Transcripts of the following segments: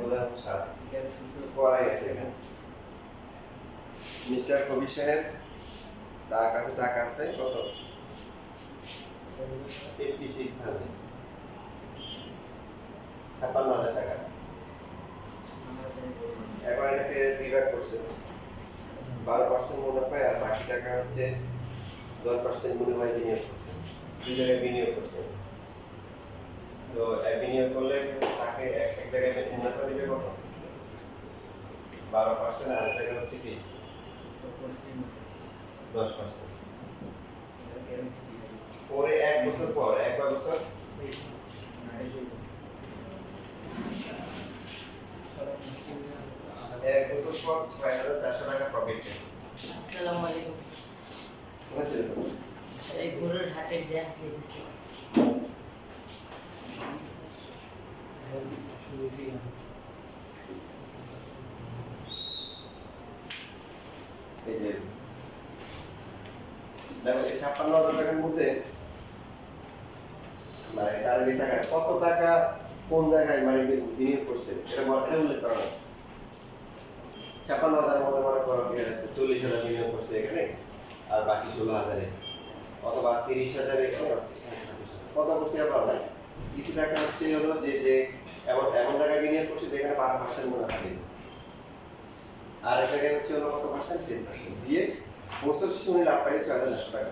উদাহরণ 7 করা গেছে এখানে মিস্টার কবির সাহেব তার কাছে টাকা আছে কত 56,000 56,000 টাকা আছে। এবার এটাকে ডিভাইড করছে 12% মুনাফায় আর বাকি টাকা হচ্ছে 10% মুনাফায় বিনিয়োগ করছে, দুই জায়গায় বিনিয়োগ করছে। তো বিনিয়োগ করলে তাকে এক জায়গায় মুনাফা দিবে কত 12%, আর জায়গায় হচ্ছে কি 10%। পরে এক বছর পর একবার বছর এক বছর পর 6,400 টাকা প্রফিট পেয়েছে। আসসালামু আলাইকুম। বুঝছেন তো এই গরুর হাটের জ্যাম খেয়ে দিচ্ছি। এই যে দেখো এই 56,000 টাকার মধ্যে মানে তার যে টাকা কত টাকা কোন জায়গায় মানে বিনিয়োগ করছে এটা উল্লেখ করা হয়। 56,000 মধ্যে মনে করো 40,000 বিনিয়োগ করছে এখানে আর বাকি 16,000 অথবা 30,000 এখানে কত করছে আবার না কিছু টাকা হচ্ছে হলো যে যে এমন এমন জায়গায় বিনিয়োগ করছে যেখানে 12% মুনাফা দিবে, আর এক জায়গায় হচ্ছে হলো কত পার্সেন্ট 10% দিয়ে বছর শেষে উনি লাভ পাইছে 6,400 টাকা।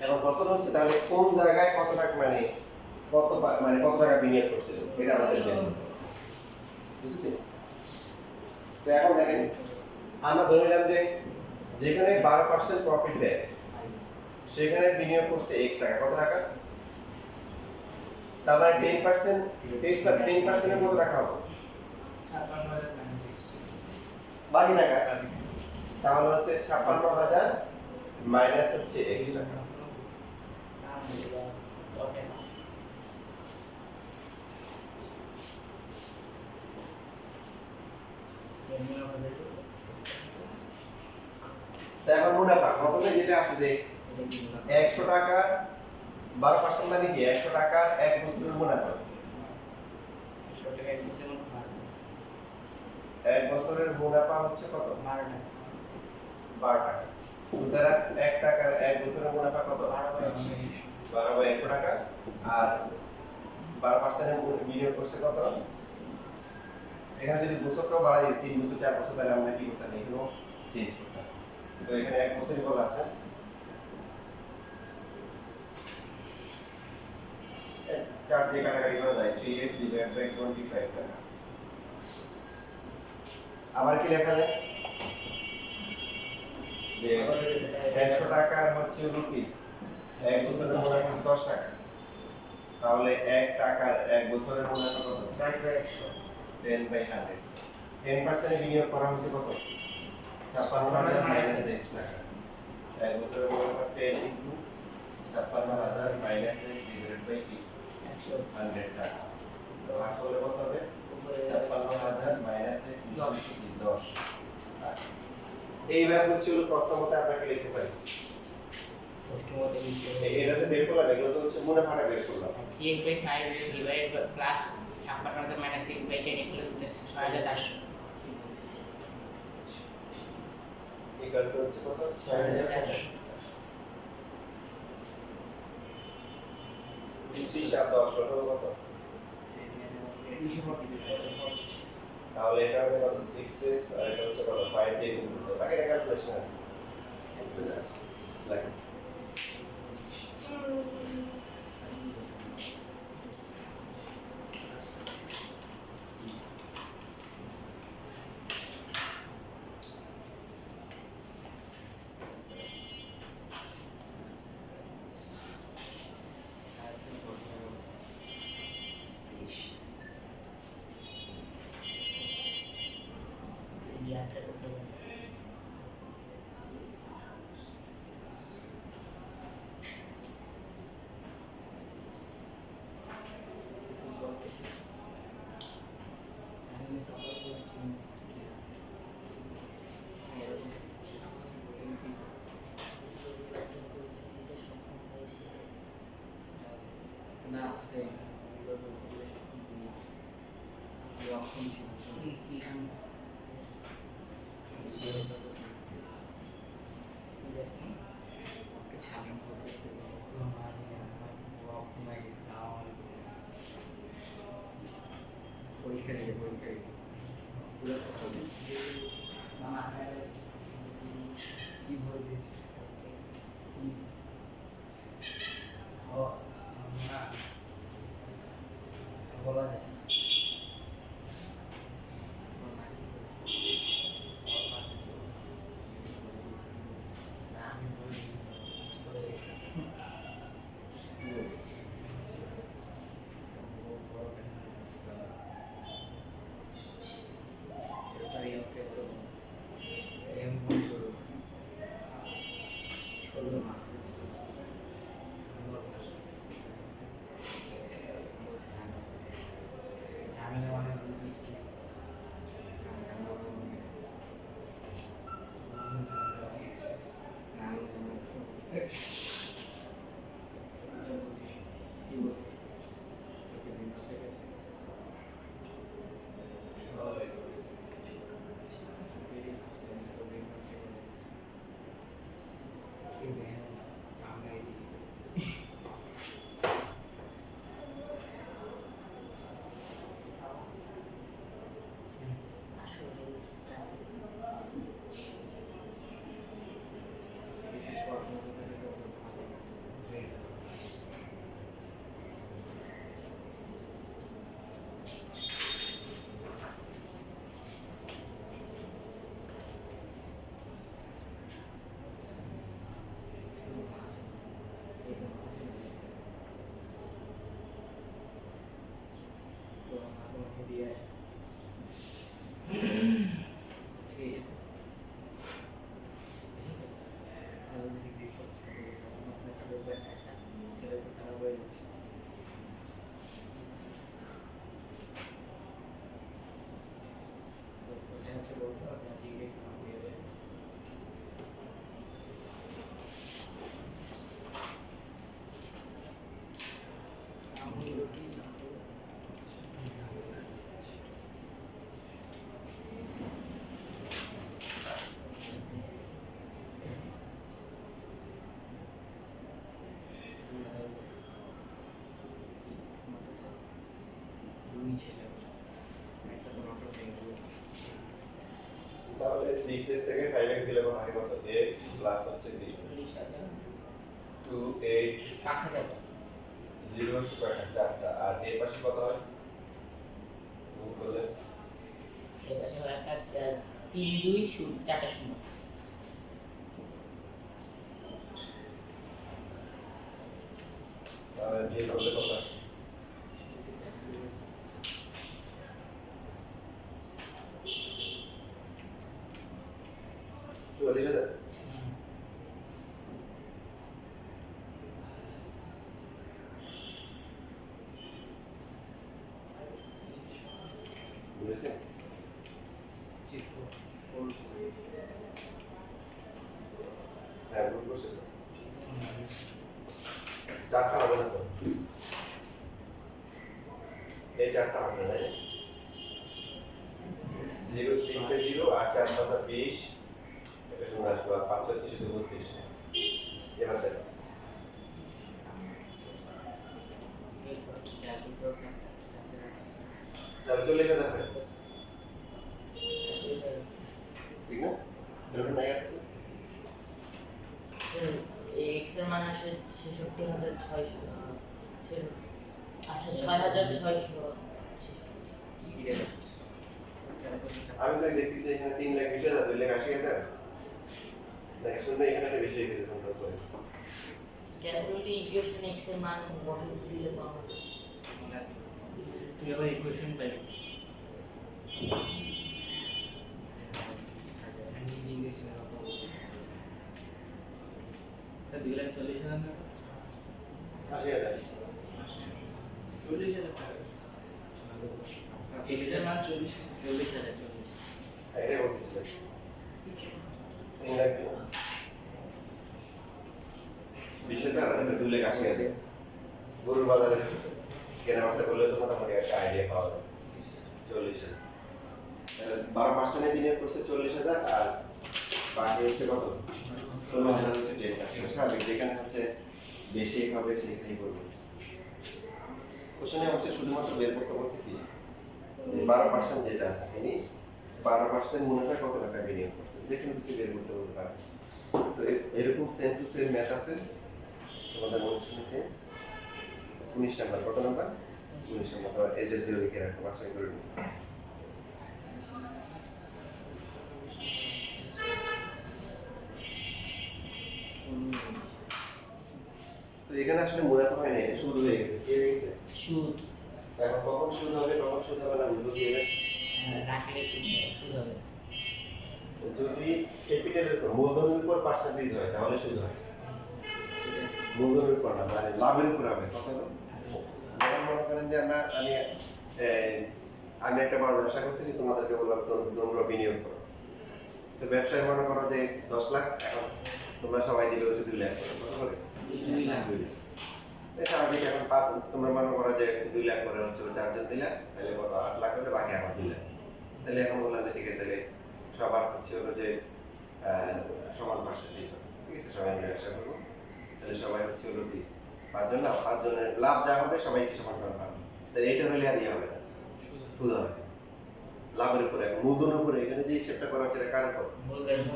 এখন প্রশ্ন হচ্ছে তাহলে কোন জায়গায় কত টাকা মানে কত টাকা বিনিয়োগ করছে এটা আমাদের জানতে হবে, বুঝছেন? তো এখন দেখেন আমরা ধরে নিলাম যে যেখানে 12% প্রফিট দেয় সেখানে বিনিয়োগ করছে x টাকা, কত টাকা তার মানে 10% এর কত টাকা হবে 56,000 বাকি টাকা, তাহলে হচ্ছে 56,000 মাইনাস হচ্ছে x টাকা। এখন মুনাফা প্রথমে যেটা আছে যে 100 টাকা 12% মানে কি 100 টাকার এক বছরের মুনাফা, এক বছরের মুনাফা হচ্ছে কত 12 টাকা। সুতরাং 1 টাকার এক বছরের মুনাফা কত 12/100 টাকা, আর 12% এর বিনিয়োগ করছে কত, এখানে যদি বছরটাও বাড়াই 3 বছর 4 বছর তাহলে আমরা কি করতে হবে এগুলো চেঞ্জ করতে হবে। তো এখানে এক বছরই বলা আছে, চার দিয়ে কাটাকাটি করা যায় 3x divided by 25 টাকা। আবার কি লেখা যায় যে 100 টাকার হচ্ছে রুপি এক বছরের মুনাফা 10 টাকা, তাহলে 1 টাকার এক বছরের মুনাফা কত 10/100 10/100। 10% বিনিয়োগ করা হয়েছে কত 56,000 মাইনাস x টাকা, এক বছরের মুনাফা 10 into 56,000 minus x divided by 100 টাকা। তো আসলে কত হবে 56,000 মাইনাস x 10। এইভাবে হচ্ছে হলো প্রশ্নমতে আপনাকে লিখতে পারি, এটাতে বের করলাম, এগুলো তো হচ্ছে মুনাফাটা বের করলাম 3/5 divide plus 56,000 minus 6/10 equal 6,400 equal to হচ্ছে কত 6,400। 3/7 10 কত তাহলে এটা হবে কত 6x আর এটা হচ্ছে কত 5 দিয়ে গুণ করতে হবে, বাকিটা ক্যালকুলেশন লাগে। না, same. 6x থেকে 5x গেলে কত থাকে কত x প্লাস হচ্ছে 40,000 2 8 5,000 0 হচ্ছে কয়টা চারটা আর এর পাশে কত হয় গুণ করলে এটা হলো একটা 3 2 0 4টা শূন্য তাহলে দিয়ে করলে কত আসে 44,000 বুঝেছেন হ্যাঁ ভুল করছে তো চারটা হবে না তো এই চারটা হবে না তাই না? 0 3টে 0 আর 4 5 20 এটা শুনে আসবো আর 5 6 32 এবার দেখো তাহলে 40,000 হয় ঠিক না এরকম নাই আছে x এর মান আসে 66,600 আচ্ছা 6,600 আমি তো দেখতেছি এখানে 3,20,000 2,80,000 দেখে শুনলে এখানে একটা বেশি হয়ে গেছে কন্ট্রোল করে ক্যালকুলেটর ইকুয়েশন x এর মান বসাতে দিলে তো আমার তুই আবার ইকুয়েশন পাবি স্যার 2,40,000 না 80,000 x এর মান 40,000 এটাই বলতেছিলাম 3,20,000 20,000 আর 2,80,000 গরুর বাজারে কেনা বেচা করলে তো মোটামুটি একটা আইডিয়া পাওয়া যায় 40,000 12% বিনিয়োগ করছে 40,000 আর বাকি হচ্ছে কত 16,000 হচ্ছে ডেট স্বাভাবিক যেখানে হচ্ছে বেশি হবে সেখানেই করবো কোশ্চেনে হচ্ছে শুধুমাত্র বের করতে বলছে কি যে 12% যেটা আছে তিনি 12% মুনাফা কত টাকা বিনিয়োগ করছে যেখানে কিছু বের করতে বলতে পারে তো এরকম সেম টু সেম ম্যাথ আছে তোমাদের অনুশীলনীতে 19 নাম্বার কত নাম্বার 19 নাম্বার এই যে ভিডিও লিখে রাখো বাছাই করে নিও তো এখানে আসলে মুনাফা হয় না এটা সুদ হয়ে গেছে কি হয়ে গেছে সুদ এখন কখন সুদ হবে কখন সুদ হবে না বুঝবো কিভাবে রাখলে সুদ হবে যদি ক্যাপিটালের উপর মূলধনের উপর পার্সেন্টেজ হয় তাহলে সুদ হয় মূলধনের উপর না মানে লাভের উপর হবে কত হবে যেমন মনে করেন যে আমি একটা বড় ব্যবসা করতেছি তোমাদেরকে বললাম তোমরা বিনিয়োগ করো তো ব্যবসায় মনে করো যে 10 লাখ এখন তোমরা সবাই দিলে হচ্ছে 2 লাখ করে কত করে 2 লাখ স্বাভাবিক এখন তোমরা মনে করো যে 2 লাখ করে হচ্ছে 4 জন দিলে তাহলে কত 8 লাখ হলে বাকি আমার 2 লাখ তাহলে এখন বললাম যে ঠিক আছে তাহলে সবার হচ্ছে হলো যে সমান পার্সেন্টেজ হবে ঠিক আছে সবাই মিলে ব্যবসা করবো তাহলে সবাই হচ্ছে হলো কি 5 জন না 5 জনের লাভ যা হবে সবাইকে সমান করে পাবে তাহলে এটা হলে আর ইয়ে হবে না সুদ হবে লাভের উপরে এখন মূলধনের উপরে এখানে যে হিসাবটা করা হচ্ছে এটা কার উপর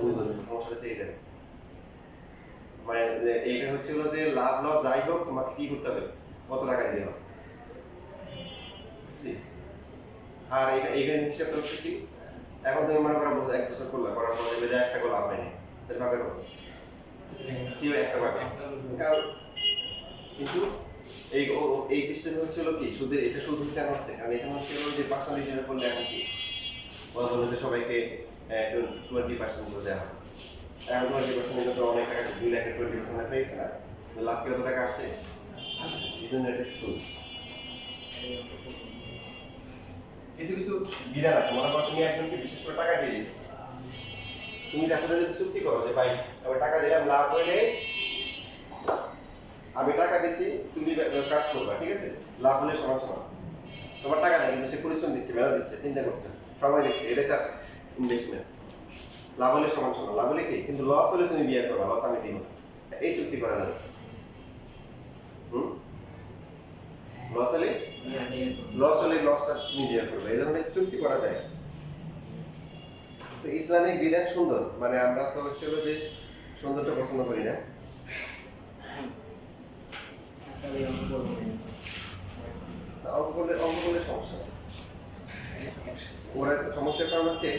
মূলধনের উপর সমস্যাটা সেই যাবে মানে এইটা হচ্ছে হলো যে লাভ লস যাই হোক তোমাকে কি করতে হবে কত টাকা দিতে হবে বুঝছি আর এইখানে হিসাবটা হচ্ছে কি এখন তুমি মনে করো এক বছর করলা করার পর দেখবে যে 1 টাকা লাভ হয়নি তাহলে ভাবে কত কেউ একটা ভাবে কারণ কিন্তু এই সিস্টেম হচ্ছে হলো কি সুদের এটা সুদ কেন হচ্ছে কারণ এখানে হচ্ছে হলো যে পার্সেন্টেজ হিসেবে করলে এখন কি বলা যে সবাইকে 20% করে দেওয়া হবে এখন 20% তো অনেক টাকা 2 লাখের 20% হয়ে গেছে না লাভ কত টাকা আসছে এই জন্য এটা সুদ কিছু কিছু বিধান আছে মনে করো তুমি একজনকে বিশেষ করে টাকা দিয়ে দিয়েছো তুমি তার সাথে যদি চুক্তি করো যে ভাই আমি টাকা দিলাম লাভ হইলে আমি টাকা দিছি তুমি কাজ করবা ঠিক আছে লাভ হলে সমান সমান তোমার টাকা নেই কিন্তু সে পরিশ্রম দিচ্ছে মেধা দিচ্ছে চিন্তা করছে সময় দিচ্ছে এটা তার ইনভেস্টমেন্ট লাভ হলে সমান সমান লাভ হলে কি কিন্তু লস হলে তুমি বিয়ে করবা লস আমি দিব এই চুক্তি করা যাবে লস হলে লসটা তুমি বিয়ে করবে এই ধরনের চুক্তি করা যায় তো ইসলামিক বিধান সুন্দর, মানে আমরা তো হচ্ছে হলো যে সুন্দরটা পছন্দ করি না। তাহলে আমি বলবো না। অঙ্ক করলে সমস্যা আছে। ওরা সমস্যার কারণ হচ্ছে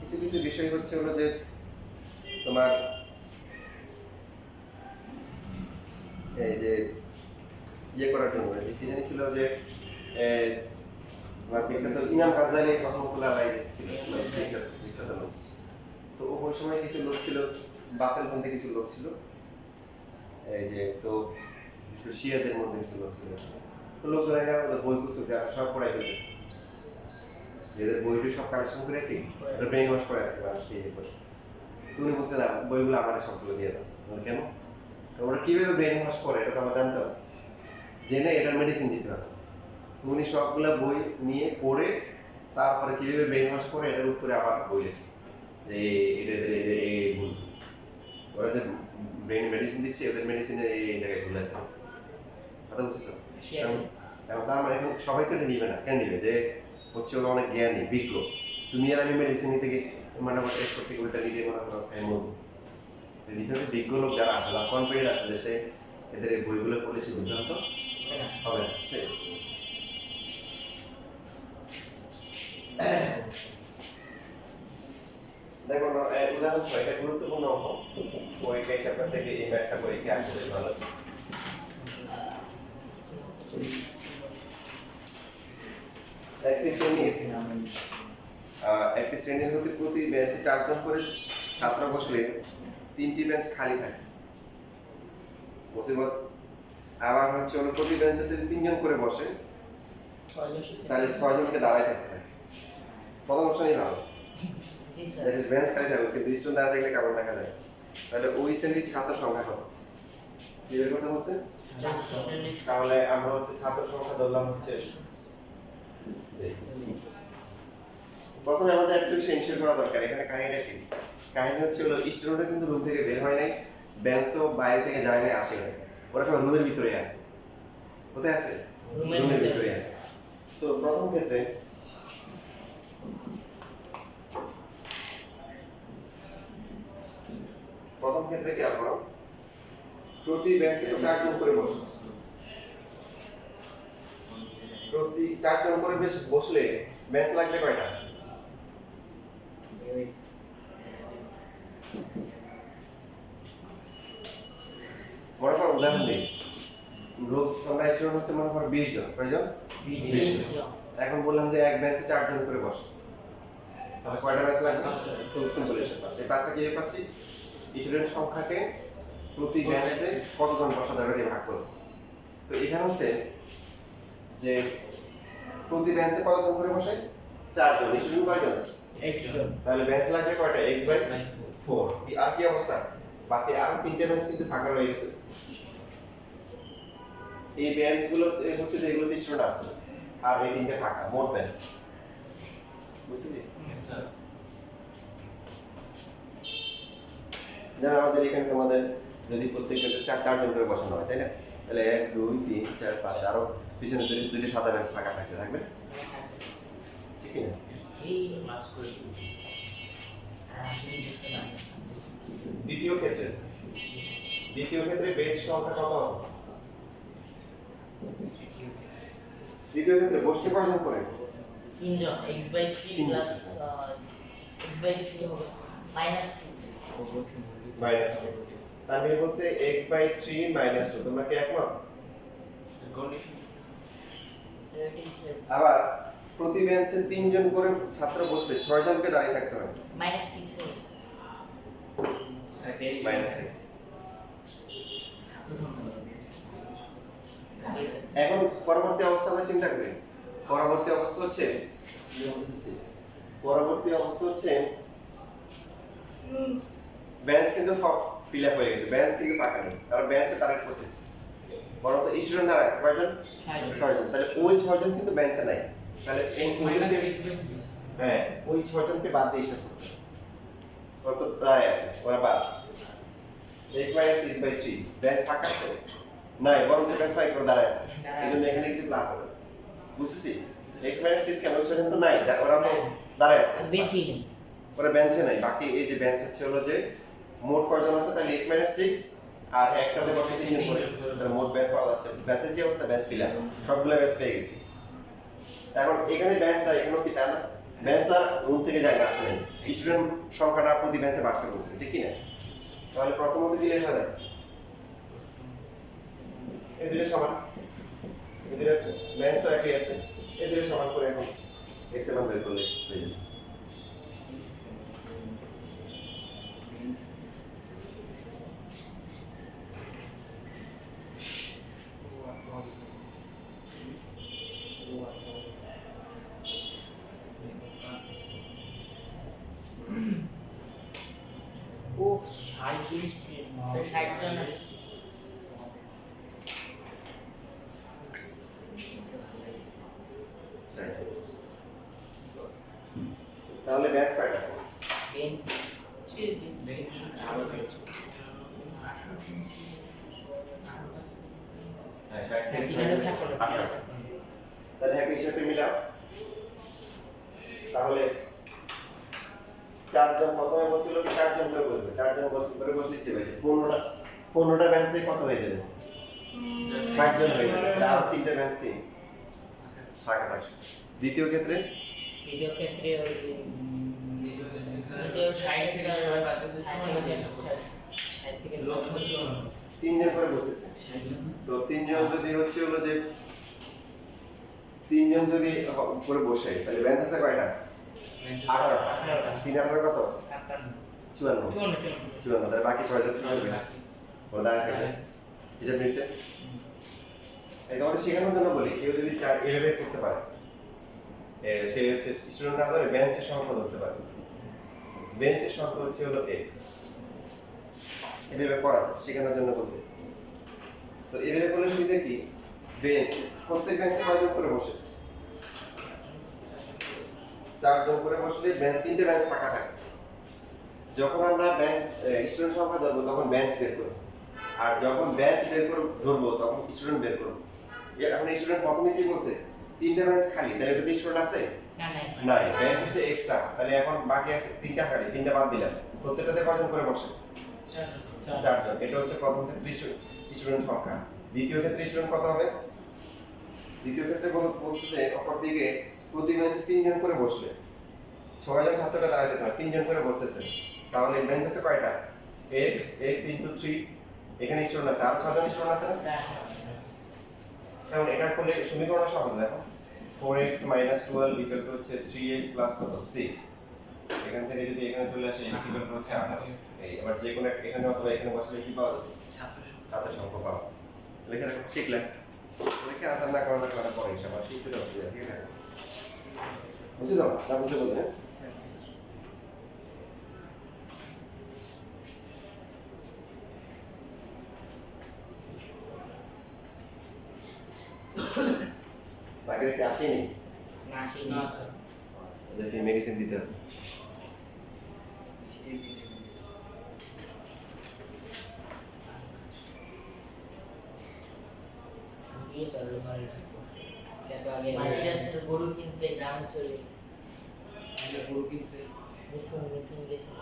কিছু কিছু বিষয় হচ্ছে হলো যে তোমার এই যে ইয়ে করার জন্য যে কি জানি ছিল যে তোমার বিখ্যাত ইমাম গাজ্জালি রহমতুল্লাহ আলাইহি ছিল, বিখ্যাত লোক। তো ওই সময় কিছু লোক ছিল, বাতিলপন্থী কিছু লোক ছিল, এই যে তো শিয়াদের মধ্যে কিছু লোক ছিল। তো লোকজন এরা ওদের বই পুস্তক যা আছে সব পড়াই ফেলতেছে, এদের বইটি সব কালেকশন করে কি ব্রেন ওয়াশ করে আর কি মানুষকে ইয়ে করে। তো উনি বলছে না, বইগুলো আমার সবগুলো দিয়ে দাও। কেন? ওরা কিভাবে ব্রেন ওয়াশ করে এটা তো আমার জানতে হবে, জেনে এটার মেডিসিন দিতে হবে। তো উনি সবগুলো বই নিয়ে পড়ে তারপরে কিভাবে ব্রেন ওয়াশ করে এটার উত্তরে আবার বই লিখছে যে এটা এই ভুল, ওরা যে ব্রেন মেডিসিন দিচ্ছে ওদের মেডিসিনে এই জায়গায় ভুল আছে। কথা বুঝছো? এখন তার মানে এখন সবাই তো এটা নিবে না। কেন নিবে? যে হচ্ছে ওরা অনেক জ্ঞানী বিজ্ঞ, তুমি আর আমি মেডিসিন নিতে গিয়ে মানে আমার টেস্ট করতে গিয়ে ওইটা নিজে মনে করো এমন নিতে হবে। বিজ্ঞ লোক যারা আছে, যারা কনফিডেন্ট আছে যে সে এদের এই বইগুলো পড়লে সে বিভ্রান্ত হবে না। সে দেখো উদাহরণ ছয়, এটা গুরুত্বপূর্ণ অঙ্ক। ওইটাই চ্যাপ্টার থেকে এই ম্যাথটা করে কি আসলে ভালো। একটি শ্রেণীর হতে প্রতি বেঞ্চে 4 জন করে ছাত্র বসলে 3টি বেঞ্চ খালি থাকে। মুসিবত আবার হচ্ছে হলো প্রতি বেঞ্চে যদি 3 জন করে বসে তাহলে 6 জনকে দাঁড়ায় থাকতে হয়। প্রথম অপশনই ভালো, জি স্যার। বেঞ্চ খালি থাকবে কিন্তু স্টুডেন্ট দাঁড়ায় থাকলে কেমন দেখা যায়। তাহলে ওই শ্রেণীর ছাত্র সংখ্যা কত? কি বের করতে হচ্ছে? তাহলে আমরা হচ্ছে ছাত্র সংখ্যা ধরলাম হচ্ছে, প্রথমে আমাদের একটা বিষয় এনশিওর করা দরকার। এখানে কাহিনীটা কি? কাহিনী হচ্ছে হলো স্টুডেন্টরা কিন্তু রুম থেকে বের হয় নাই, বেঞ্চও বাইরে থেকে যায় নাই, আসে নাই, ওরা সব রুমের ভিতরে আছে। কোথায় আছে? রুমের ভিতরে আছে। সো প্রথম ক্ষেত্রে কি করো, প্রতি বেঞ্চে 4 জন করে বসো। প্রতি 4 জন করে বসলে বেঞ্চ লাগবে কয়টা? মনে করো উদাহরণ দিই, লোক তোমরা স্টুডেন্ট হচ্ছে মনে করো 20 জন। কয়জন? 20 জন। এখন বললাম যে এক বেঞ্চে 4 জন করে বসো, তাহলে কয়টা বেঞ্চ লাগবে? খুব সিম্পল এসে পাচ্ছে। এই পাঁচটা কি পাচ্ছি? স্টুডেন্ট সংখ্যাকে প্রতি বেঞ্চে কতজন বসা দরকার দিয়ে ভাগ করো। তো এখানে হচ্ছে যে প্রতি বেঞ্চে কতজন করে বসে? 4 জন। স্টুডেন্ট কয়জন? x জন। তাহলে বেঞ্চ লাগবে কয়টা? x/4। আর কি অবস্থা? বাকি আরো 3টে বেঞ্চ কিন্তু ফাঁকা রয়ে গেছে। এই বেঞ্চগুলো হচ্ছে যেগুলোতে স্টুডেন্ট আছে, আর এই 3টে ফাঁকা, মোট বেঞ্চ। বুঝছিস? স্যার যেমন আমাদের এখানে তোমাদের যদি প্রত্যেকটা 4 জন করে বসানো হয়, তাই না? তাহলে 1 2 3 4 5 আরো পিছনে দুটো সাদা বেঞ্চ ফাঁকা থাকবে, ঠিক না? ক্লাস করে দ্বিতীয় ক্ষেত্রে বেঞ্চ সংখ্যা কত হবে? দ্বিতীয় ক্ষেত্রে বসছে কয়জন করে? 3 জন। x/3 প্লাস x/3 হবে -2। তাহলে বলছে x/3 -2। তোমরা কি একমত? কন্ডিশন আবার প্রতি বেঞ্চে 3 জন করে ছাত্র বসলে 6 জনকে দাঁড়িয়ে থাকতে হবে। -6 হবে। -6। ছাত্র সংখ্যা এখন পরবর্তী অবস্থা আমরা চিন্তা করি। পরবর্তী অবস্থা হচ্ছে বেঞ্চ কিন্তু ফিল আপ হয়ে গেছে, বেঞ্চ কিন্তু ফাঁকা নেই, কারণ বেঞ্চে টার্গেট করতেছে। বরং তো স্টুডেন্ট দাঁড়ায় আছে কয়জন? 6 জন। তাহলে ওই 6 জন কিন্তু বেঞ্চে নাই। তাহলে হ্যাঁ, ওই 6 জনকে বাদ দিয়ে হিসাব করতে হবে। কত দাঁড়ায় আছে? ওরা বাদ। x/6/3 বেঞ্চ ফাঁকা আছে? নাই, বরং বেঞ্চ ফাঁকা করে দাঁড়ায় আছে। এই জন্য এখানে কিছু প্লাস হবে। বুঝছিস? x/6 কেন? 6 জন তো নাই, ওরা তো দাঁড়ায় আছে। বেঞ্চই নেই। ওরা বেঞ্চে নাই, বাকি এই যে বেঞ্চ হচ্ছে হলো যে মোট কয়জন আছে তাহলে x মাইনাস 6 আর একটাতে বসে 3 জন করে, তাহলে মোট বেঞ্চ পাওয়া যাচ্ছে। বেঞ্চের কি অবস্থা? বেঞ্চ ফিল সবগুলো বেঞ্চ পেয়ে গেছি। এখন এখানে বেঞ্চ নাই, এখানেও কি তা না? বেঞ্চ তো আর রুম থেকে যায় না, আসলে স্টুডেন্ট সংখ্যাটা প্রতি বেঞ্চে বাড়ছে বলছে, ঠিক কি না? তাহলে প্রথমত কি লেখা যায়? এই দুটো সমান, এই দুটো বেঞ্চ তো একই আছে, এই দুটো সমান করে এখন x এর মান বের করলে হয়ে যাবে। ও 37 60 জন তাহলে ব্যাচ কয়টা? হ্যাঁ 60 থেকে 18। তাহলে একই হিসাবে মিলাও। তাহলে 4 জন প্রথমে বলছিল কি 4 জন করে বলবে, 4 জন করে বললে কি হবে? 15টা ব্যাচে কত হয়ে যাবে? 60 জন হয়ে যাবে। তাহলে আর 3টা ব্যাচ কি ফাঁকা থাকবে। দ্বিতীয় ক্ষেত্রে ওই এটাও 60 থেকে 3 জন করে বসতেছে। তো 3 জন যদি হচ্ছে হলো যে 3 জন যদি উপরে বসে তাহলে ব্যাচ আছে কয়টা? 18টা। 3 18 কত? 54 তাহলে বাকি 6 জন থাকবে। ওরা দাঁড়ায় থাকবে। হিসাব নিচ্ছে। এই তোমাদের শেখানোর জন্য বলি, কেউ যদি চায় এভাবে করতে পারে, সে হচ্ছে স্টুডেন্ট না ধরে বেঞ্চের সংখ্যা ধরতে পারে। বেঞ্চের সংখ্যা হচ্ছে হলো x, এভাবে করা যায়, শেখানোর জন্য বলতেছি। তো এভাবে করলে সুবিধা কি? বেঞ্চ প্রত্যেক বেঞ্চে কয়জন করে বসে? 4 জন করে বসলে 3টে বেঞ্চ ফাঁকা থাকে। যখন আমরা বেঞ্চ স্টুডেন্ট সংখ্যা ধরবো তখন বেঞ্চ বের করব, আর যখন বেঞ্চ বের করে ধরবো তখন স্টুডেন্ট বের করব। এখন স্টুডেন্ট প্রথমে কি বলছে? 3টে বেঞ্চ খালি, তাহলে এটা স্টুডেন্ট আছে? নাই, বেঞ্চ হচ্ছে এক্সট্রা, তাহলে এখন বাকি আছে 3টা খালি, 3টা বাদ দিলাম। প্রত্যেকটাতে কয়জন করে বসে? 4 জন। এটা হচ্ছে প্রথম ক্ষেত্রে স্টুডেন্ট সংখ্যা। দ্বিতীয় ক্ষেত্রে স্টুডেন্ট কত হবে? দ্বিতীয় ক্ষেত্রে বলছে যে অপর দিকে প্রতি বেঞ্চে 3 জন করে বসলে 6 জন ছাত্রকে দাঁড়াতে হয়, 3 জন করে বসতেছে, তাহলে বেঞ্চ আছে কয়টা? x into 3, এখানে স্টুডেন্ট আছে, আর 6 জন স্টুডেন্ট আছে না? এখন এটা করলে সমীকরণটা সহজ। দেখো 4x - 12 ইকুয়াল টু হচ্ছে 3x প্লাস কত? 6। এখান থেকে যদি এখানে চলে আসে x ইকুয়াল টু হচ্ছে 18। এই এবার যে কোনো এখানে অথবা এখানে বসলে কি পাওয়া যাবে? ছাত্র সংখ্যা পাওয়া। লেখা রাখো, শিখলে লেখা আসার না করার পরে হিসাব আর শিখতে দাও, ঠিক আছে? বুঝে যাও না বুঝতে বলবে। বাকিরা কি আসেনি? ওদেরকে মেডিসিন দিতে হবে। মাদ্রাসার গরু কিনতে গ্রামে চলে মিথুন গেছে।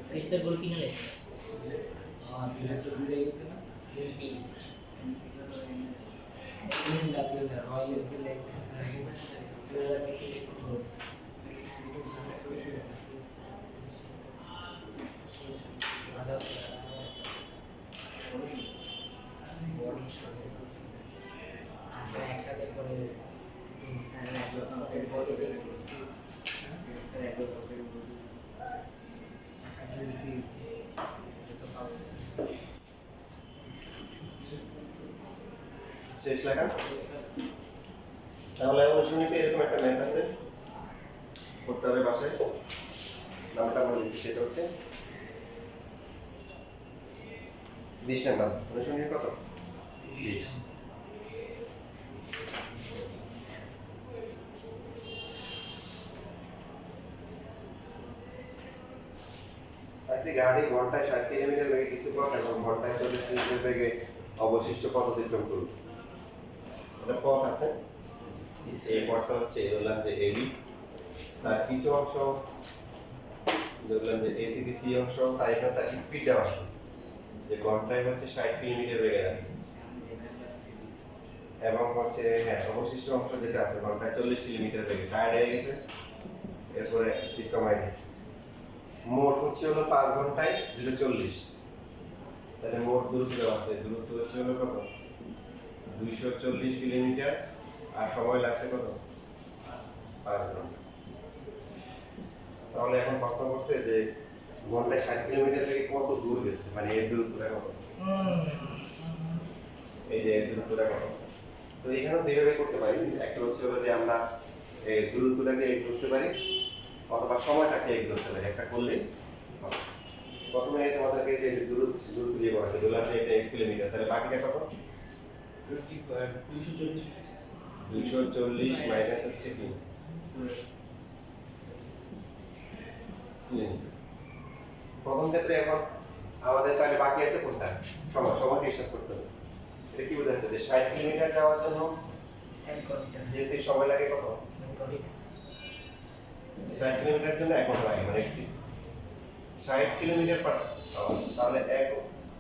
ফ্রিজের গরু কিনে লেছে একসাথে করে শেষ লেখা। তাহলে অনুশীলনীতে এরকম একটা ম্যাথ আছে, করতে হবে বাসায়। নামটা বলে দিচ্ছি, সেটা হচ্ছে 20 নাম্বার। অনুশীলনী কত? 20। একটি গাড়ি ঘন্টায় 60 কিলোমিটার বেগে কিছু পথ এবং ঘন্টায় 40 কিলোমিটার বেগে অবশিষ্ট পথ অতিক্রম করুন। এটা পথ আছে, এই পথটা হচ্ছে ধরলাম যে এবি, তার কিছু অংশ ধরলাম যে এ থেকে সি অংশ, তাই এখানে তার স্পিড দেওয়া আছে যে ঘন্টায় হচ্ছে 60 কিলোমিটার বেগে যাচ্ছে, এবং হচ্ছে হ্যাঁ অবশিষ্ট অংশ যেটা আছে ঘন্টায় 40 কিলোমিটার বেগে টায়ার্ড হয়ে গেছে, এরপরে স্পিড কমাই দিয়েছে। মোট হচ্ছে হলো 5 ঘন্টায় 040, তাহলে মোট দূরত্ব দেওয়া আছে, দূরত্ব হচ্ছে হলো কত 240 কিলোমিটার, আর সময় লাগছে কত 5 ঘন্টা। তাহলে এখন প্রশ্ন করছে যে ঘন্টায় 60 কিলোমিটার থেকে কত দূর গেছে, মানে এর দূরত্বটা কত, এই যে এর দূরত্বটা কত। তো এখানেও দুইভাবে করতে পারি, একটা হচ্ছে হলো যে আমরা এই দূরত্বটাকে এক্স ধরতে পারি অথবা সময়টাকে এক্স ধরতে পারি, একটা করলে হবে। প্রথমে তোমাদেরকে যে দূরত্ব দিয়ে বলা আছে, ধরলাম যে এটা এক্স কিলোমিটার, তাহলে বাকিটা কত 240 মাইনাস হচ্ছে কি প্রথম ক্ষেত্রে এখন আমাদের তাহলে বাকি আছে কোনটা, সময়টা হিসাব করতে হবে। এটা কি বোঝাচ্ছে যে 60 কিলোমিটার যাওয়ার জন্য 1 ঘন্টা যেতে সময় লাগে কত, 60 কিলোমিটার জন্য 1 ঘন্টা লাগে, মানে 60 কিলোমিটার পার আওয়ার, তাহলে 1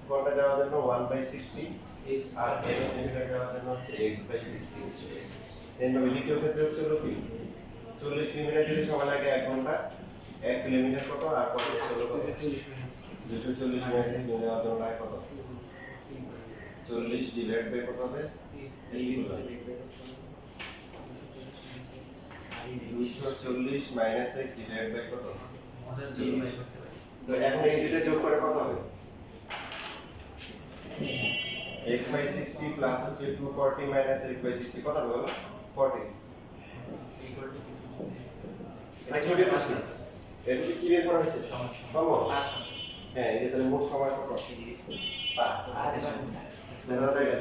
ঘন্টা যাওয়ার জন্য 1/60, আর 1 কিলোমিটার যাওয়ার জন্য হচ্ছে x/60। সেম ভাবে দ্বিতীয় ক্ষেত্রে হচ্ছে হলো কি 40 কিলোমিটার যেতে সময় লাগে 1 ঘন্টা, 1 কিলোমিটার কত আর কত হলো কত 240 মাইনাস জন্য যাওয়ার জন্য লাগে কত 40 ডিভাইড বাই কত হবে 240 মাইনাস x ডিভাইড বাই কত। তো এখন এই দুটো যোগ করে কত হবে x/60 প্লাস হচ্ছে 240 মাইনাস x/60 কত হবে বলো 40। এটা কি বের করছি, এটা কি বের করা হয়েছে সময়, হ্যাঁ এই যে তাহলে মোট সময় কত 5 দেখা যায় এটা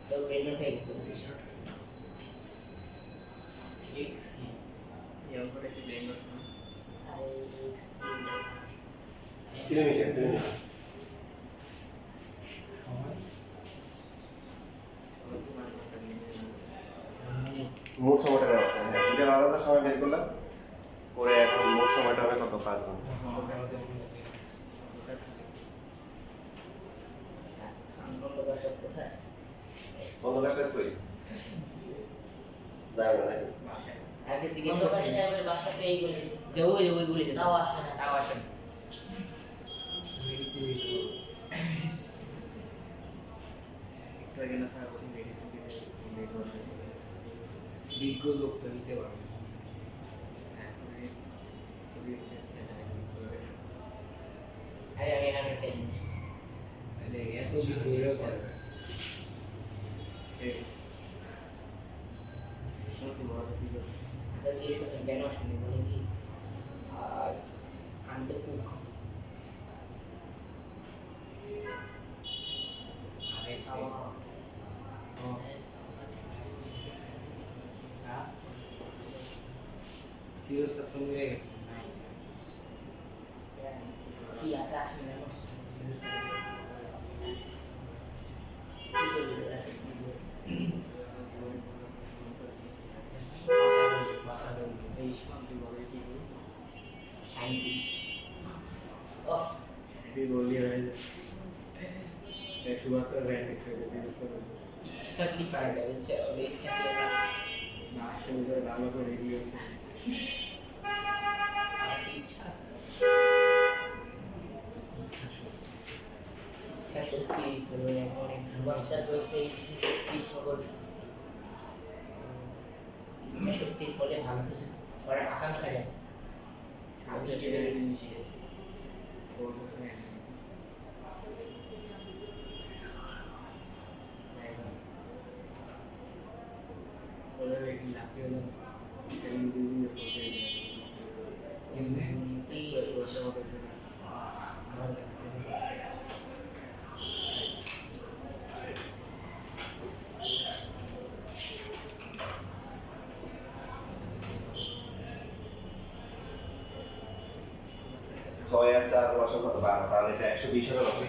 তো ব্রেনের হয়ে গেছে কিলোমিটার মোট সময়টা দেওয়া আছে, হ্যাঁ এটা আলাদা সময় বের করলাম করে, এখন মোট সময়টা হবে কত 5 ঘন্টা। কত কাছে কই দাঁড়ানো নাই আগে থেকে অন্ধকার সাহেবের বাসাতে এইগুলি যে ওইগুলি তাও আসে না তাও আসে না। বিজ্ঞ লোক তো নিতে পারবে আরে আমি এখানে খাই এত বিজ্ঞ করে এটা দিয়ে শুনে কেন শুনি বলে কি আর আমি তো খুব আরে কি হচ্ছে তুমি রে গেছে কি আসে আসে না সায়েন্টিস্ট ও এটি বললি হয় যে শুধুমাত্র র্যান্ক এক্সপেক্ট চাকরি পাওয়া যাবে ওদের ইচ্ছা ছিল না না আসলে ধরে ভালো করে রেডি হচ্ছে আমার ইচ্ছা আছে ইচ্ছা শক্তি অনেক বাচ্চা করতে ইচ্ছে শক্তি সকল ইচ্ছা শক্তির ফলে ভালো কিছু করার আকাঙ্ক্ষা যায় আমি তো এটা জিনিস শিখেছি ওর কাছে ওদের একটু লাফিয়ে হলো চ্যালেঞ্জ দিয়ে ফোন করে এই প্লাস ওর সাথে আমার বসাবো কত 12, তাহলে এটা 120 হবে কত?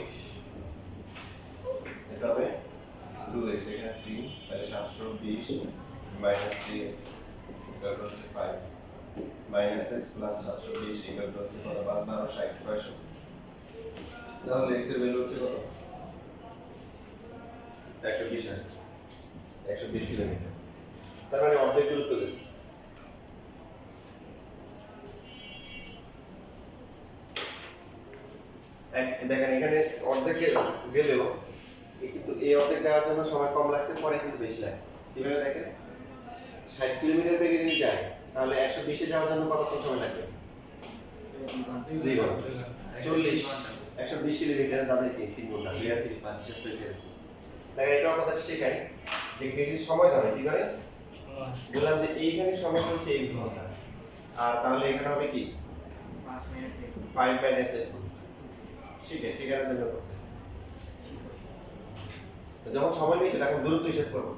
এটা হবে 2x, এখানে 3, তাহলে 720 মাইনাস 3x ইকুয়াল টু হচ্ছে 5 minus x plus 720 equal to হচ্ছে কত? 12 60 600। তাহলে x এর ভ্যালু হচ্ছে কত? 120 কিলোমিটার। তার মানে অর্ধেক দূরত্ব গেছে। দেখেন এখানে অর্ধেক গেলেও কিন্তু এই অর্ধেক যাওয়ার জন্য সময় কম লাগছে, পরে কিন্তু বেশি লাগছে। কিভাবে দেখেন 60 কিলোমিটার বেগে যদি যায় তাহলে 120 এ যাওয়ার জন্য কতক্ষণ সময় লাগবে? 2 ঘন্টা। 40 120 কিলোমিটার দামে কি 3 ঘন্টা 2 আর 3 5 4 তাই এটা আমাদের শেখায় যে যদি সময় ধরে কি ধরে বললাম যে এইখানে সময় হচ্ছে x ঘন্টা, আর তাহলে এখানে হবে কি 5 মাইনাস s। ঠিক আছে, ঠিকানার জন্য করতেছি। যখন সময় নিয়েছে তখন দূরত্ব হিসাব করবো।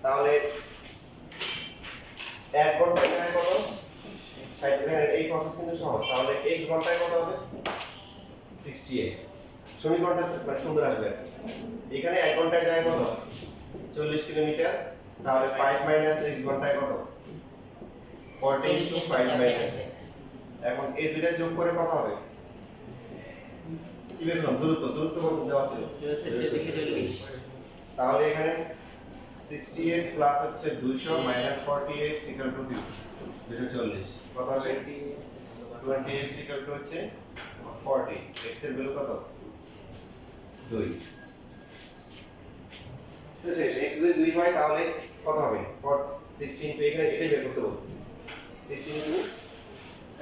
তাহলে 1 ঘন্টায় এখানে কত? 60। এখানে এই প্রসেস কিন্তু সহজ। তাহলে x ঘন্টায় কত হবে? 60x। সমীকরণটা মানে সুন্দর আসবে। এখানে 1 ঘন্টায় যায় কত? 40 কিলোমিটার। তাহলে 5 মাইনাস x ঘন্টায় কত? 40 ইনটু 5 মাইনাস x। এখন এই দুইটা যোগ করে কত হবে? কি বের করলাম? দূরত্ব কত দেওয়া ছিল? 240। তাহলে এখানে 60x প্লাস হচ্ছে 200 মাইনাস 40x ইকুয়াল টু 240। কত হবে? 20x ইকুয়াল টু হচ্ছে 40। x এর ভ্যালু কত? 2। তো শেষ। x যদি 2 হয় তাহলে কত হবে? 16 তো এখানে এটাই বের করতে বলছি। 16 ইনটু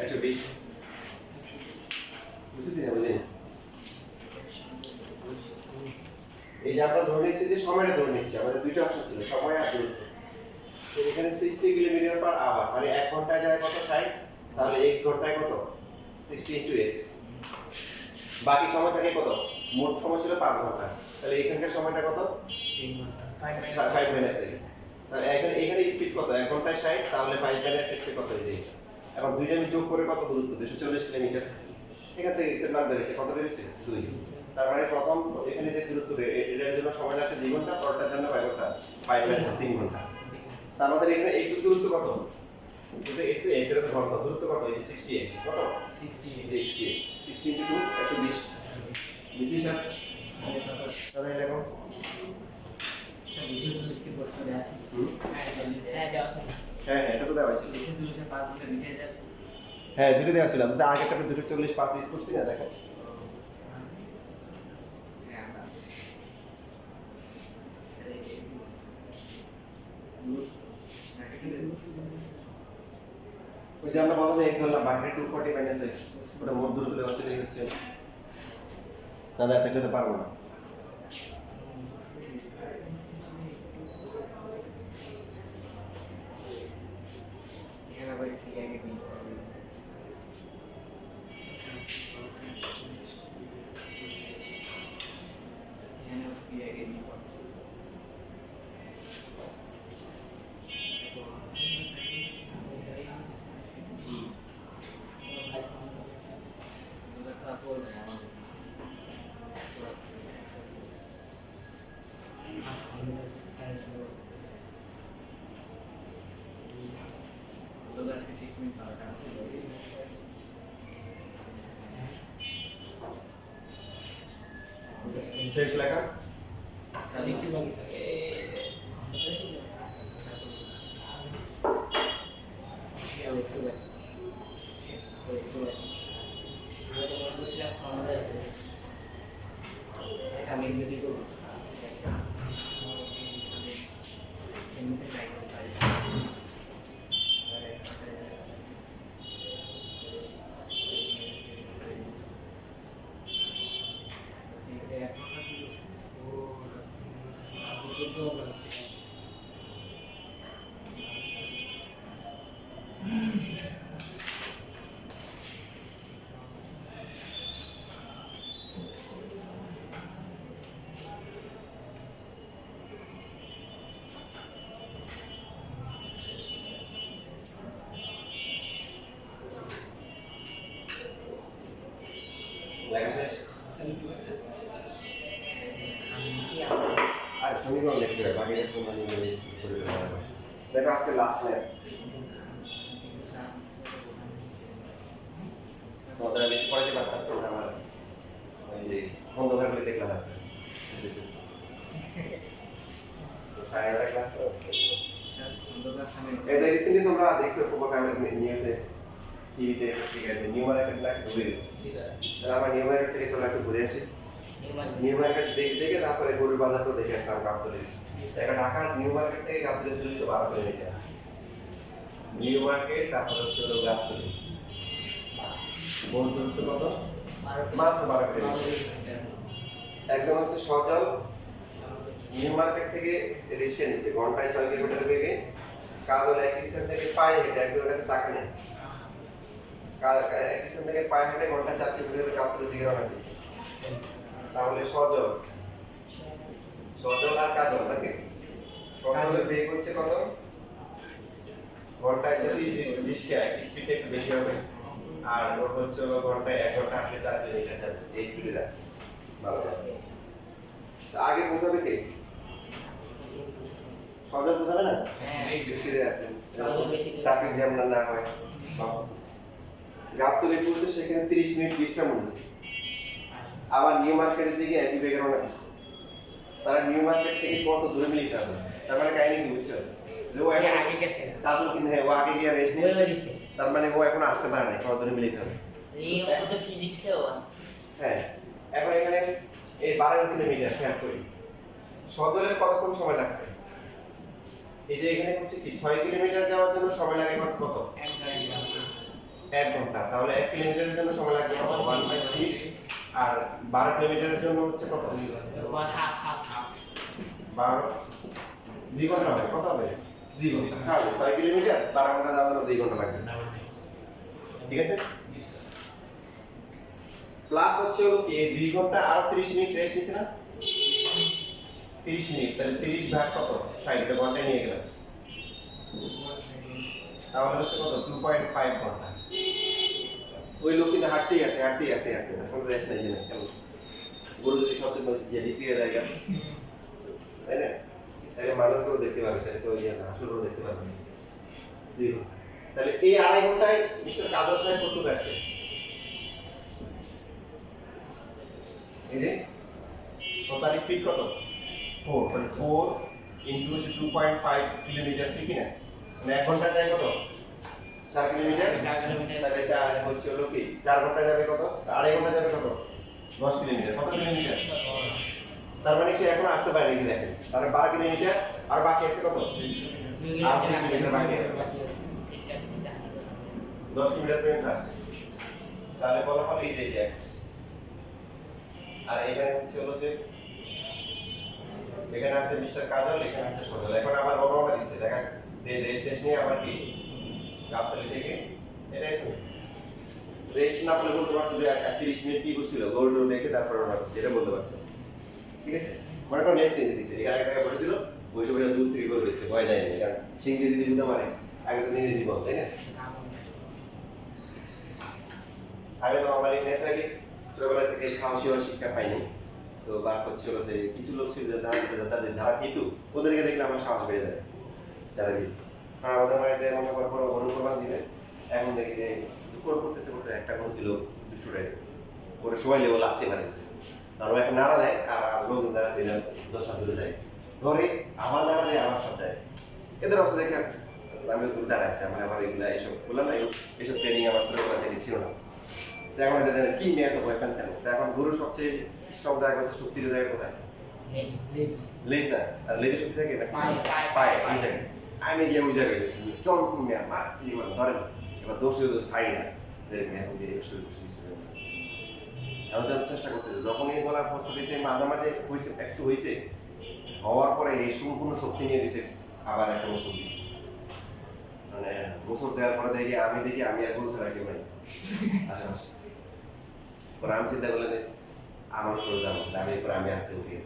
120। বুঝছিস না? বুঝলি? এই যে আমরা ধরে নিচ্ছি যে সময়টা ধরে নিচ্ছি, আমাদের দুইটা অপশন ছিল, সময় আর দূরত্ব। তো এখানে 60 কিলোমিটার পার আওয়ার মানে 1 ঘন্টায় যায় কত? 60। তাহলে x ঘন্টায় কত? 60 ইনটু x। বাকি সময় থাকে কত? মোট সময় ছিল 5 ঘন্টা। তাহলে এখানকার সময়টা কত? 5 মাইনাস x। তাহলে এখানে স্পিড কত? 1 ঘন্টায় 60, তাহলে 5 মাইনাস x এ কত হয়েছে? এখন দুইটা আমি যোগ করে কত দূরত্ব? 240 কিলোমিটার। এখান থেকে x এর মান বেরিয়েছে কত? বেরিয়েছে 2। তার মানে প্রথম এখানে যে দূরত্ব এটার জন্য সময় লাগছে 2 ঘন্টা, পরটার জন্য 5 ঘন্টা, 5 মাইনাস 3 ঘন্টা। তা আমাদের এখানে একটু দূরত্ব কত? কিন্তু একটু x এর ঘনত্ব দূরত্ব কত? এই 60x কত? 60 60 ইনটু 2 120। বুঝছিস স্যার? তাহলে দেখো হ্যাঁ এটা তো দেওয়া ছিল। হ্যাঁ দুটো দেওয়া ছিল, আমি তো আগেরটাতে 240 পাস ইউজ করছি না। দেখো ওই যে আমরা প্রথমে x ধরলাম, বাকিটা 240 মাইনাস x, ওটা মোট দূরত্ব দেওয়া ছিল। এই হচ্ছে না, দেওয়া থাকলে তো পারবো না। শেষ লেখা সমীকরণ লিখতে হয়, বাকিটা তোমরা নিজে করে ফেলতে পারবে। দেখো আজকে লাস্ট ম্যাথ, তোমাদের বেশি পড়াইতে পারতাম তো, আমার ওই যে খন্দকার বলে ক্লাস আছে, সাইনের ক্লাস তো। এটা রিসেন্টলি তোমরা দেখছো প্রোগ্রাম নিউজে, টিভিতে, ঠিক আছে, নিউ মার্কেট না ঘুরে গেছে। তাহলে আমরা নিউ মার্কেট থেকে চলে একটু ঘুরে আসি। নিউ মার্কেট দেখে তারপরে গরুর বাজারটা দেখে আসলাম গাবতলী। একটা ঢাকার নিউ মার্কেট থেকে গাবতলী দূরত্ব 12 কিলোমিটার। নিউ মার্কেট তারপরে হচ্ছে হলো গাবতলী, মোট দূরত্ব কত? মাত্র 12 কিলোমিটার। একদম হচ্ছে সচল নিউ মার্কেট থেকে রিক্সা নিচ্ছে ঘন্টায় 6 কিলোমিটার বেগে। কাজ হলো এক স্টেশন থেকে পায়ে হেঁটে, একজনের কাছে টাকা নেই, এক স্টেশন থেকে পায়ে হেঁটে ঘন্টায় 4 কিলোমিটার গাবতলীর দিকে রওনা দিচ্ছে। তাহলে সজল আর কাজল নাকি? সজলের বেগ হচ্ছে কত? ঘন্টায় যদি রিক্সা স্পিডটা একটু বেশি হবে, আর ওর হচ্ছে ঘন্টায় 1 ঘন্টা আসলে 4 কিলোমিটার যাবে, এই স্পিডে যাচ্ছে। ভালো, আগে পৌঁছাবে কে? সজল পৌঁছাবে না? বেশিতে যাচ্ছে, ট্রাফিক জ্যাম না হয়। গাবতলী পৌঁছে সেখানে 30 মিনিট বিশ্রাম নিচ্ছে, আবার নিউ মার্কেটের দিকে একই বেগে রওনা দিচ্ছে। তারা নিউ মার্কেট থেকে কত দূরে মিলিতে হবে, তার মানে কাহিনী কি বুঝছো? যে ও এখন আগে গেছে, কাজল কিন্তু হ্যাঁ ও আগে গিয়ে রেস্ট নিয়েছে, তার মানে ও এখন আসতে পারে না, কত দূরে মিলিতে হবে। এই অঙ্কটা ফিজিক্সেও আছে। হ্যাঁ, এখন এখানে এই 12 কিলোমিটার খেয়াল করি, সজলের কতক্ষণ সময় লাগছে? এই যে এখানে হচ্ছে কি 6 কিলোমিটার যাওয়ার জন্য সময় লাগে কত? 1 ঘন্টা। তাহলে 1 কিলোমিটারের জন্য সময় লাগবে কত? 1/6। আর 12 কিলোমিটারের জন্য হচ্ছে কত? 12 2 ঘন্টা হবে। কত হবে? 2 ঘন্টা। হ্যাঁ, 6 কিলোমিটার 12 ঘন্টা যাওয়ার 2 ঘন্টা লাগবে। ঠিক আছে? প্লাস হচ্ছে হলো কি 2 ঘন্টা আর 30 মিনিট রেস্ট নিছে না? 30 মিনিট, তাহলে 30 ভাগ কত? 60 ঘন্টায় নিয়ে গেলাম। তাহলে হচ্ছে কত? 2.5 ঘন্টা। ওই লোক কিন্তু হাঁটতেই আছে তখন রেস্ট নেই না, কেন? গরু যদি সবচেয়ে বেশি যে বিক্রিয়া জায়গা, তাই না? তাহলে মানুষগুলো দেখতে পাবে, তাহলে তো ইয়ে না, আসলগুলো দেখতে পাবে। 2 ঘন্টা। তাহলে এই 2.5 ঘন্টায় মিস্টার কাজল সাহেব কতটুকু আসছে? এই যে তার স্পিড কত? 4, মানে 4 ইনটু 2.5 কিলোমিটার, ঠিক না? মানে 1 ঘন্টা যায় কত? 4 কিলোমিটার। তাহলে 4 হচ্ছে হলো কি 4 ঘন্টা যাবে কত? 2.5 ঘন্টা যাবে কত? 10 কিলোমিটার। কত কিলোমিটার? তার মানে সে এখন আসতে পারে, নিজে দেখেন। তাহলে 12 কিলোমিটার আর বাকি আছে কত? 8 কিলোমিটার বাকি আছে। 10 কিলোমিটার পর্যন্ত আসছে। তাহলে বলা হলো এই যে এক। আর এখানে হচ্ছে হলো যে এখানে আছে মিস্টার কাজল, এখানে হচ্ছে সজল। এখন আবার রওনা দিচ্ছে, দেখা রেস্ট টেস্ট নিয়ে আবার কি গাবতলী থেকে এটাই তো রেস্ট না পেলে বলতে পারতো যে 30 মিনিট কি করছিল, গরু দেখে তারপর রওনা দিচ্ছে, এটা বলতে পারতো। ঠিক আছে, মনে করো রেস্ট নিতে দিচ্ছে, এখানে এক জায়গায় বসেছিল, ওই সময় দূর থেকে গরু দেখছে, ভয় যায়নি, কারণ সে ইংরেজি দিতে পারে, আগে তো ইংরেজি বল, তাই না? আমি তো আমার ন্যাচারালি ছোটবেলা থেকে সাহসী হওয়ার শিক্ষা পাইনি, তো বার হচ্ছিল যে কিছু লোক ছিল তাদের ধারা ভীতু, ওদেরকে দেখলে আমার সাহস বেড়ে যায়, যারা ভীতু। কারণ আমাদের বাড়িতে মনে করো গরু কোরবান দিবে, এখন দেখি যে গরু করতেছে একটা গরু ছিল দুষ্টুটাই, ওরা সবাই লেবো লাগতে পারে, তারপর একটা নাড়া দেয়, আর লোক যারা ছিল 10 হাত দূরে যায়, ধরে আবার নাড়া দেয়, আবার সব দেয়। এদের অবস্থা দেখে আমি দূরে দাঁড়াইছি, আমার এগুলো এইসব বললাম না, এইসব ট্রেনিং আমার ছোটবেলা থেকে ছিল না। এখন কি মেয়ে তো ভয় পান কেন? এখন গরুর সবচেয়ে স্ট্রং জায়গা হচ্ছে, শক্তির জায়গা কোথায়? লেজ না, আর লেজের শক্তি থাকে না পায়ে, ওই জায়গায়। আমি গিয়ে ওই জায়গায় গেছি, কেমন মেয়ে মার ধরেন, এবার দোষে ছাড়ি না, মেয়ে দিয়ে শুরু করছি। আমি তো চেষ্টা করতেছি, যখনই গলার অবস্থা দিয়েছে, মাঝে হয়েছে, একটু হয়েছে, হওয়ার পরে এই সম্পূর্ণ শক্তি নিয়ে দিয়েছে, আবার একটা ওষুধ দিয়েছে। মানে ওষুধ দেওয়ার পরে দেখি আমি আর গরু ছাড়া কেউ নাই আশেপাশে। পরে আমি চিন্তা করলেন আমার উপরে যাবো, আমি আসতে উঠে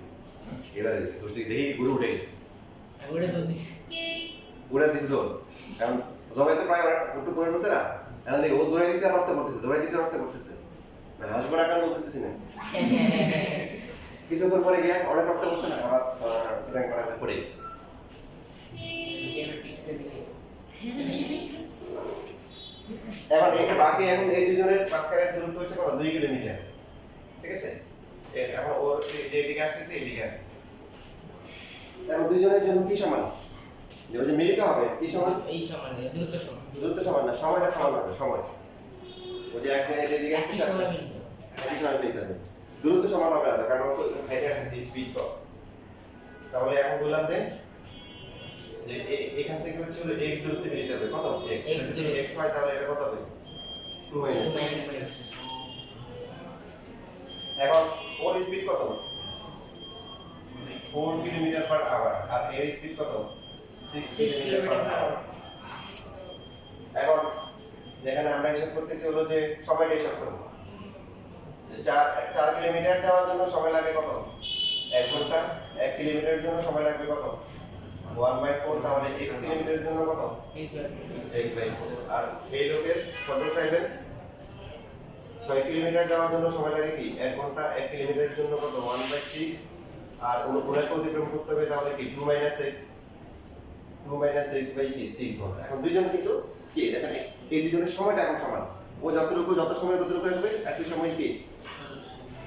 এবারে দেখি গরু উঠে গেছে, উড়ে দিছে জোর, কারণ জবাই তো প্রায় একটু করে ঢুকছে না, এখন দেখি ও দৌড়ে দিচ্ছে, রক্ত করতেছে, মানে হাসবো না, কারণ বলতেছি না। কিছুক্ষণ পরে গিয়ে অনেক রক্ত বসে না আবার সুতরাং করা পড়ে গেছে। এখন এই যে বাকি এখন এই দুজনের মাঝখানের দূরত্ব হচ্ছে কত 2 কিলোমিটার, ঠিক আছে? এখন ও যে এদিকে আসতেছে এদিকে আসতেছে, এখন দুজনের জন্য কি সমান? যে ওই যে মিলিত হবে কি সমান? এই সমান দূরত্ব সমান। দূরত্ব সমান না, সময়টা সমান হবে, সময়। ও যে এক এদিকে একই আসতেছে সময় মিলছে। একই সময় মিলিত হবে, দূরত্ব সমান হবে না, কারণ ও তো হাইটে আসতেছে স্পিড কম। তাহলে এখন বললাম যে এখান থেকে হচ্ছে হলো x দূরত্বে মিলিত হবে কত? X দূরত্বে। x হয় তাহলে এটা কত হবে? 2 মাইনাস। এখন ওর স্পিড কত? 4 কিলোমিটার পার আওয়ার, আর এর স্পিড কত? 6 কিলোমিটার পার আওয়ার। এখন যেখানে আমরা হিসাব করতেছি হলো যে সময়টা হিসাব করব। 4 কিলোমিটার যাওয়ার জন্য সময় লাগে কত? 1 ঘন্টা। 1 কিলোমিটারের জন্য সময় লাগবে কত? 1/4। তাহলে x কিলোমিটারের জন্য কত? x/4। আর এই লোকের কত চাইবেন? 6 কিলোমিটার যাওয়ার জন্য সময় লাগে কি 1 ঘন্টা। 1 কিলোমিটারের জন্য কত? 1/6। আর অনুপ্রবেশ অতিক্রম করতে হবে তাহলে কি 2 - x। 2 - x/6 ঘন্টা। এখন দুইজন কিন্তু কি দেখেন এই দুজনের সময়টা এখন সমান। ও যত সময় ততটুকু আসবে, একই সময় কি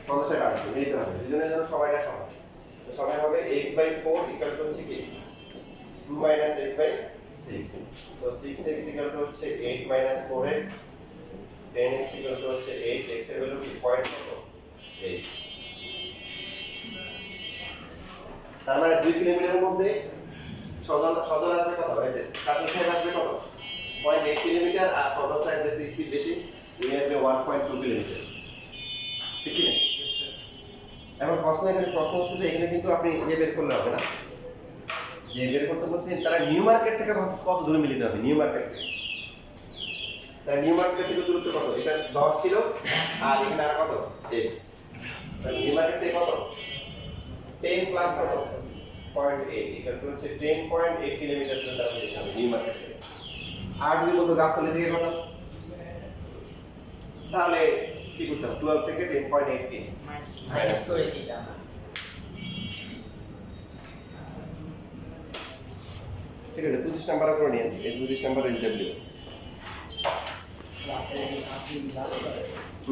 সদস্যরা আসবে, মিলিত হবে। দুজনের জন্য সময়টা সমান। তো সময় হবে x/4 ইকুয়াল টু হচ্ছে কি 2 - x/6। So 6x equal to হচ্ছে 8 - 4x, 10x ইকুয়াল টু হচ্ছে 8, x এর ভ্যালু কি পয়েন্ট কত? 8। তার মানে 2 কিলোমিটারের মধ্যে সজল আসবে কত? এই যে কাটল সাইড আসবে কত? 0.8 কিলোমিটার, আর কটল সাইড যেহেতু স্পিড বেশি উনি আসবে 1.2 কিলোমিটার, ঠিক কি না? এখন প্রশ্ন হচ্ছে যে এখানে কিন্তু আপনি বের করলে হবে না, যে বের করতে বলছেন তারা নিউ মার্কেট থেকে কত দূরে মিলিত হবে। নিউ মার্কেট থেকে তারা নিউ মার্কেট থেকে দূরত্ব কত? এটা 10 ছিল, আর এখানে আর কত? x। তাহলে নিউ মার্কেট থেকে কত? 10 প্লাস কত? 0.8 ইকুয়াল টু হচ্ছে 10.8 কিলোমিটার দূরে তারা মিলিত হবে নিউ মার্কেট থেকে। আর যদি বলতো গাবতলী থেকে কত, তাহলে কি করতে হবে? 12 থেকে 10.8 কে মাইনাস করে দিতাম। ঠিক আছে। 25 নাম্বার করে নিয়ে এই 25 নাম্বার SW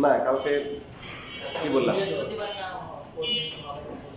না, কালকে কি বললাম? বৃহস্পতিবার না পরদিন হবে।